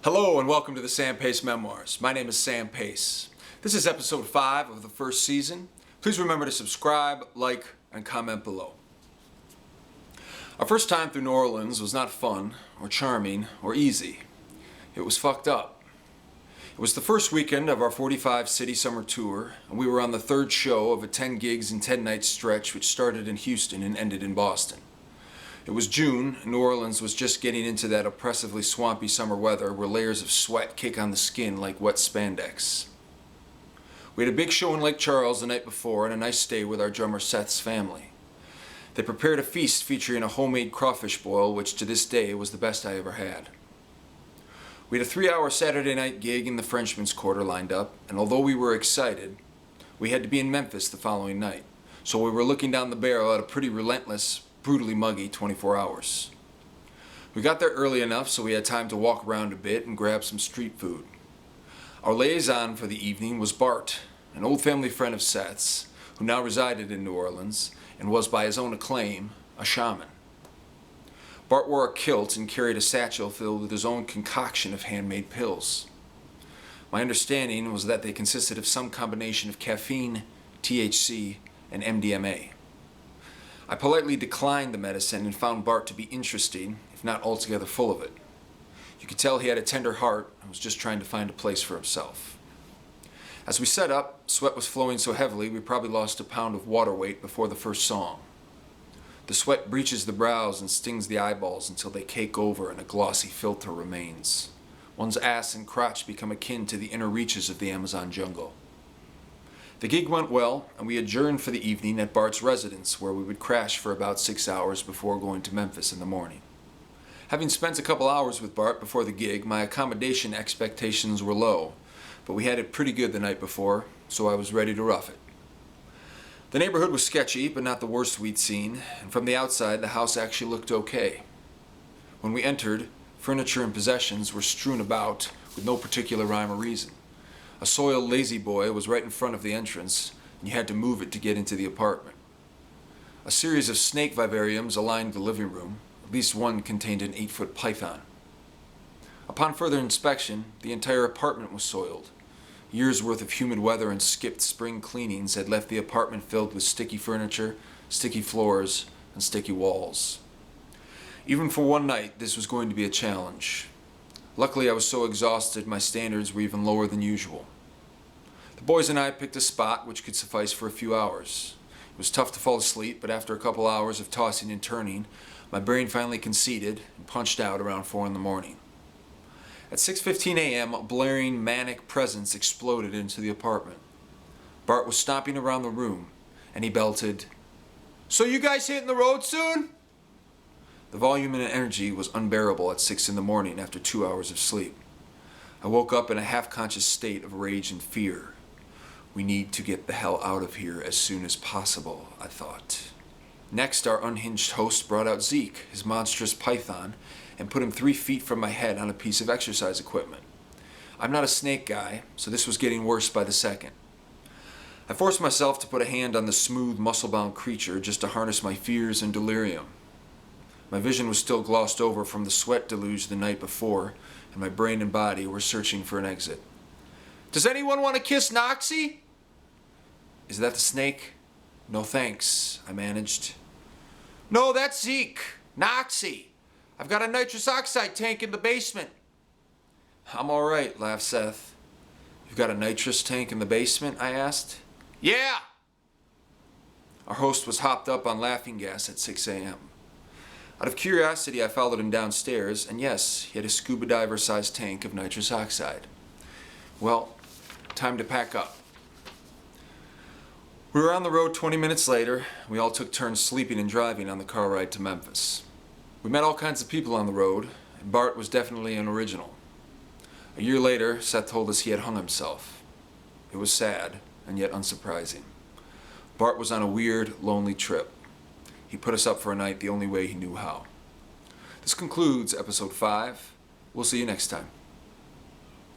Hello and welcome to the Sam Pace Memoirs. My name is Sam Pace. This is episode 5 of the first season. Please remember to subscribe, like, and comment below. Our first time through New Orleans was not fun, or charming, or easy. It was fucked up. It was the first weekend of our 45-city summer tour, and we were on the third show of a 10 gigs and 10 night stretch which started in Houston and ended in Boston. It was June, and New Orleans was just getting into that oppressively swampy summer weather where layers of sweat kick on the skin like wet spandex. We had a big show in Lake Charles the night before and a nice stay with our drummer Seth's family. They prepared a feast featuring a homemade crawfish boil, which to this day was the best I ever had. We had a 3-hour Saturday night gig in the Frenchman's Quarter lined up, and although we were excited, we had to be in Memphis the following night, so we were looking down the barrel at a pretty relentless, brutally muggy 24 hours. We got there early enough so we had time to walk around a bit and grab some street food. Our liaison for the evening was Bart, an old family friend of Seth's, who now resided in New Orleans and was, by his own acclaim, a shaman. Bart wore a kilt and carried a satchel filled with his own concoction of handmade pills. My understanding was that they consisted of some combination of caffeine, THC, and MDMA. I politely declined the medicine and found Bart to be interesting, if not altogether full of it. You could tell he had a tender heart and was just trying to find a place for himself. As we set up, sweat was flowing so heavily we probably lost a pound of water weight before the first song. The sweat breaches the brows and stings the eyeballs until they cake over and a glossy filter remains. One's ass and crotch become akin to the inner reaches of the Amazon jungle. The gig went well, and we adjourned for the evening at Bart's residence, where we would crash for about 6 hours before going to Memphis in the morning. Having spent a couple hours with Bart before the gig, my accommodation expectations were low, but we had it pretty good the night before, so I was ready to rough it. The neighborhood was sketchy, but not the worst we'd seen, and from the outside the house actually looked okay. When we entered, furniture and possessions were strewn about with no particular rhyme or reason. A soiled lazy boy was right in front of the entrance, and you had to move it to get into the apartment. A series of snake vivariums aligned the living room. At least one contained an 8-foot python. Upon further inspection, the entire apartment was soiled. Years' worth of humid weather and skipped spring cleanings had left the apartment filled with sticky furniture, sticky floors, and sticky walls. Even for one night, this was going to be a challenge. Luckily, I was so exhausted my standards were even lower than usual. The boys and I picked a spot which could suffice for a few hours. It was tough to fall asleep, but after a couple hours of tossing and turning, my brain finally conceded and punched out around 4 in the morning. At 6:15 a.m., a blaring, manic presence exploded into the apartment. Bart was stomping around the room, and he belted, "So you guys hitting the road soon?" The volume and energy was unbearable at 6 in the morning after 2 hours of sleep. I woke up in a half-conscious state of rage and fear. We need to get the hell out of here as soon as possible, I thought. Next, our unhinged host brought out Zeke, his monstrous python, and put him 3 feet from my head on a piece of exercise equipment. I'm not a snake guy, so this was getting worse by the second. I forced myself to put a hand on the smooth, muscle-bound creature just to harness my fears and delirium. My vision was still glossed over from the sweat deluge the night before, and my brain and body were searching for an exit. "Does anyone want to kiss Noxie?" "Is that the snake?" "No thanks," I managed. "No, that's Zeke. Noxie. I've got a nitrous oxide tank in the basement." "I'm all right," laughed Seth. "You've got a nitrous tank in the basement?" I asked. "Yeah!" Our host was hopped up on laughing gas at 6 a.m. Out of curiosity, I followed him downstairs, and yes, he had a scuba diver-sized tank of nitrous oxide. Well, time to pack up. We were on the road 20 minutes later. We all took turns sleeping and driving on the car ride to Memphis. We met all kinds of people on the road, and Bart was definitely an original. A year later, Seth told us he had hung himself. It was sad, and yet unsurprising. Bart was on a weird, lonely trip. He put us up for a night the only way he knew how. This concludes episode 5. We'll see you next time.